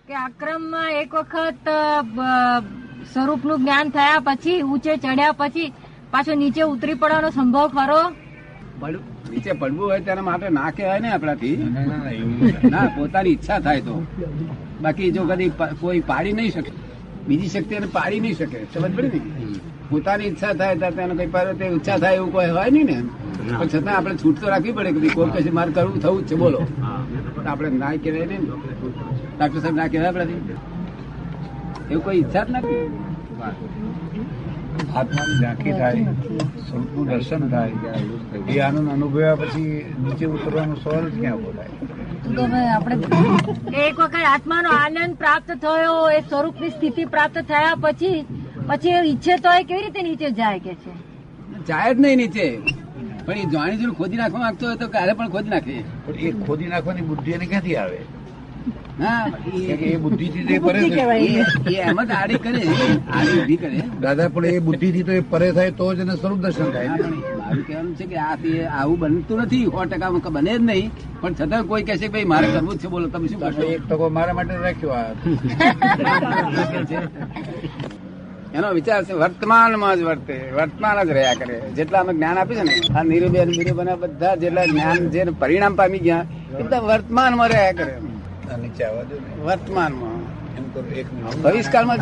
કે આક્રમમાં એક વખત સ્વરૂપનું જ્ઞાન થયા પછી ઊંચે ચડ્યા પછી પાછો નીચે ઉતરી પડવાનો સંભવ ખરો? નીચે પડવું હોય તેના માટે ના કહેવાય ને આપણાથી. ના, પોતાની ઈચ્છા થાય તો. બાકી જો કદી કોઈ પાડી નહીં શકે, બીજી શક્તિ એને પાડી નહીં શકે. સમજ પડી ને? પોતાની ઈચ્છા થાય તેને કઈ પાડે ઈચ્છા થાય એવું કોઈ હોય નહીં ને. પણ છતાં આપણે છૂટ તો રાખવી પડે કે કોઈ કશું મારે કરવું થવું જ છે, બોલો. આપણે ના કહેવાય ને, ડાક્ટર સાહેબ ના કહેવાય આપણાથી. એવું કોઈ ઈચ્છા જ નથી. આત્માની ઝાંખી થાય, સ્વરૂપનું દર્શન થાય, એ આનંદ અનુભવ્યા પછી નીચે ઉતરવાનો સવાલ જ ક્યાં બોલાય? આપણે એક વખત આત્માનો આનંદ પ્રાપ્ત થયો, એ સ્વરૂપની સ્થિતિ પ્રાપ્ત થયા પછી ઈચ્છે તો કેવી રીતે નીચે જાય? કે છે જાય જ નહીં નીચે, પણ એ જાણી જોઈને ખોદી નાખવા માંગતો હોય તો કાલે પણ ખોદી નાખે. પણ એ ખોદી નાખવાની બુદ્ધિ એને ક્યાંથી આવે? હા, એ બુદ્ધિ થી પરે એમ જ આડી કરે, આડી ઊભી કરે. દાદા, પણ એ બુદ્ધિ થી તો એ પરે થાય તો જ એને સ્વરૂપ દર્શન થાય. મારું કહેવાનું છે કે આવું બનતું નથી, 100% બને જ નહીં. પણ છતાં કોઈ કહે છે કે ભાઈ મારે કરવું જ છે, બોલો તમે શું કરશો? 1% મારા માટે રાખ્યો. એનો વિચાર છે વર્તમાનમાં જ વર્તે, વર્તમાન જ રહ્યા કરે. જેટલા અમે જ્ઞાન આપ્યું છે ને, આ નીરુબેન બધા જેટલા જ્ઞાન જે પરિણામ પામી ગયા એ બધા વર્તમાનમાં રહ્યા કરે. નીચે આવવા દો ને. વર્તમાનમાં, એમ કરો એક ભવિષ્યકાળમાં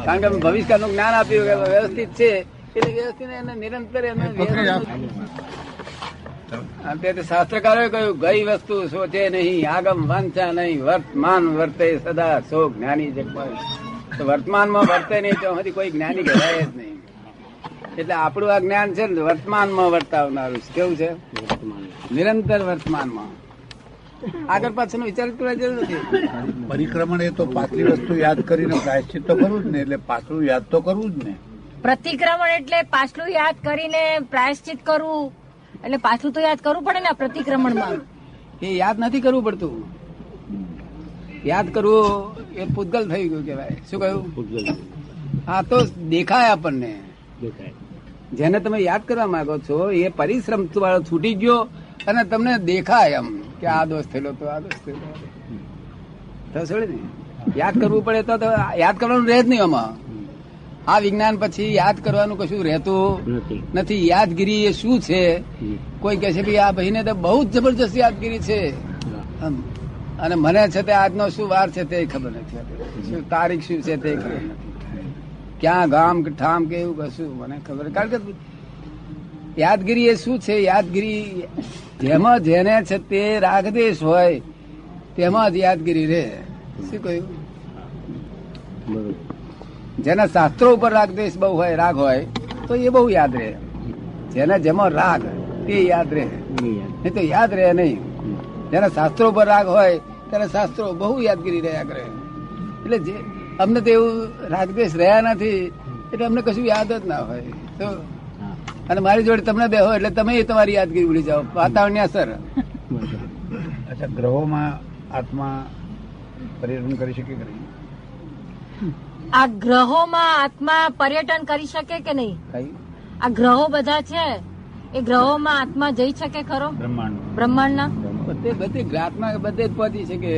કારણ કે ભવિષ્યકાળનું જ્ઞાન આપ્યું વ્યવસ્થિત છે એટલે વ્યવસ્થિત એને નિરંતર શાસ્ત્રકારોએ કહ્યું ગઈ વસ્તુ સોચે નહીં, આગમ વાંચા નહીં, વર્તમાન વર્તે સદા સો જ્ઞાની જગમાં. વર્તમાનમાં વર્તે નહીં તો હજી કોઈ જ્ઞાની કહેવાય જ નહીં. એટલે આપણું આ જ્ઞાન છે ને વર્તમાનમાં વર્તાવનારું છે. કેવું છે? નિરંતર વર્તમાનમાં. આગળ પાછળ વિચાર કરવા જરૂર નથી. પરિક્રમણ એ તો પાછલી વસ્તુ યાદ કરીને પ્રાયશ્ચિત તો કરવું જ ને, એટલે પાછલું યાદ તો કરવું જ ને. પ્રતિક્રમણ એટલે પાછલું યાદ કરીને પ્રાયશ્ચિત કરવું, એટલે પાછું તો યાદ કરવું પડે ને. પ્રતિક્રમણમાં એ યાદ નથી કરવું પડતું. યાદ કરવું એ પૂતગલ થઈ ગયું કહેવાય. શું કહ્યું? હા, તો દેખાય આપણને. જેને તમે યાદ કરવા માંગો છો એ પરિશ્રમ વાળો છૂટી ગયો અને તમને દેખાય એમ કે આ દોષ થયેલો તો આ દોષ થયેલો. ને યાદ કરવું પડે તો યાદ કરવાનું રહે જ નહીં. આમાં આ વિજ્ઞાન પછી યાદ કરવાનું કશું રહેતું નથી. યાદગીરી એ શું છે? કોઈ કહે છે ભાઈ આ ભાઈને તો બહુ જ જબરજસ્ત યાદગીરી છે, અને મને છે તે આજનો શું વાર છે તે ખબર નથી, શું તારીખ શું છે તે ખબર નથી, ક્યાં ગામ કે ઠામ કે એવું કશું મને ખબર. કારણ કે યાદગીરી એ શું છે? યાદગીરી જેમાં જેને છે તે રાગદેશ હોય તેમાં જ યાદગીરી રહે. શું કહ્યું? જેના શાસ્ત્રો ઉપર રાગદેશ બહુ હોય, રાગ હોય તો એ બહુ યાદ રહે. જેના જેમાં રાગ તે યાદ રહે, નહીં તો યાદ રહે નહીં. જેના શાસ્ત્રો ઉપર રાગ હોય ત્યારે શાસ્ત્રો બહુ યાદગીરી રહ્યા કરે. એટલે જે અમને તો એવું રાગદેશ રહ્યા નથી એટલે અમને કશું યાદ જ ના હોય. તો અને મારી જોડે તમને બેહો એટલે તમે તમારી યાદગીરી ભૂલી જાઓ. વાતાવરણની અસર. અચ્છા, ગ્રહોમાં આત્મા પર્યટન કરી શકે કે નહીં? આ ગ્રહોમાં આત્મા પર્યટન કરી શકે કે નહીં? આ ગ્રહો બધા છે એ ગ્રહોમાં આત્મા જઈ શકે ખરો? બ્રહ્માંડના બધે આત્મા બધે જ પહોંચી શકે.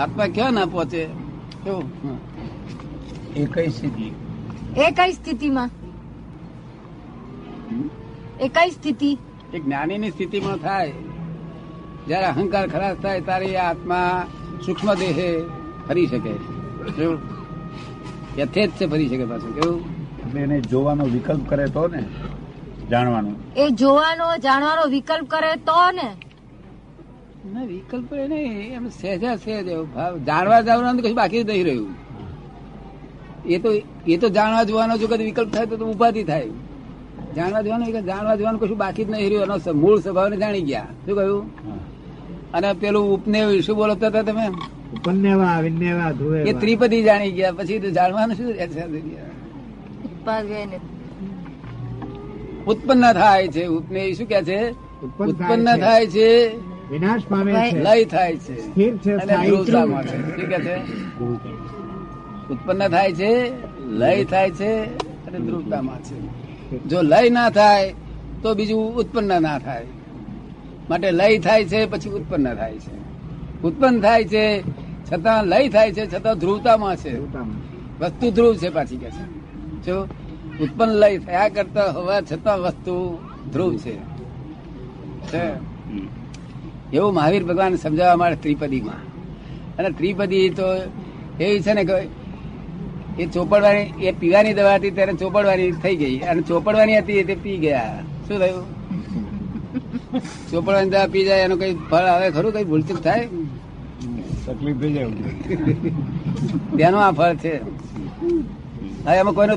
આત્મા ક્યાં ના પહોંચે? એ કઈ સ્થિતિ? એ કઈ સ્થિતિમાં? એ કઈ સ્થિતિ? એક જ્ઞાનીની સ્થિતિમાં થાય. જયારે અહંકાર ખલાસ થાય ત્યારે આત્મા સૂક્ષ્મ દેહે ફરી શકે. યથેત છે, ફરી શકે પાછું. કેવું? એટલે એને જોવાનો વિકલ્પ કરે તો ને, જાણવાનો. એ જોવાનો જાણવાનો વિકલ્પ કરે તો ને. ના, વિકલ્પ એ નહીં, એમ સહેજા સહેજ જાણવા જવાનું કશું બાકી નહીં રહ્યું. એ તો જાણવા જોવાનો જો કદી વિકલ્પ થાય તો ઉપાધિ થાય. જાણવા જોવાનું કશું બાકી જ નહીં રહ્યું. એનો મૂળ સ્વભાવને જાણી ગયા. શું કહ્યું? અને પેલું ઉપનેવ શું બોલતા હતા તમે? એ ત્રિપદી જાણી ગયા. પછી તો જાણવાનું શું? ઉત્પન્ન થાય છે. ઉપનેવ શું કે છે? ઉત્પન્ન થાય છે, વિનાશ પામે છે, લય થાય છે, સ્થિર છે, અને ધ્રુવતામાં છે. શું કે છે? ઉત્પન્ન થાય છે, લય થાય છે અને ધ્રુવતામાં છે. જો લય ના થાય તો બીજું ઉત્પન્ન ના થાય. માટે લય થાય છે પછી ઉત્પન્ન થાય છે. ઉત્પન્ન થાય છે છતાં લય થાય છે છતાં ધ્રુવતામાં છે. વસ્તુ ધ્રુવ છે પાછી કે છે જો ઉત્પન્ન લય થયા કરતા હોવા છતાં વસ્તુ ધ્રુવ છે. એવું મહાવીર ભગવાન સમજાવવા માટે ત્રિપદીમાં. અને ત્રિપદી તો એવી છે ને કે એ ચોપડવાની, એ પીવાની દવા હતી ત્યારે ચોપડવાની થઈ ગઈ, અને ચોપડવાની હતી તે પી ગયા. શું થયું? ચોપડવાની દવા પી જાય એનું કઈ ફળ આવે ખરું? કઈ ભૂલચૂક થાય? તકલીફ થઈ જાય તેનું આ ફળ છે. હવે એમાં કોઈનો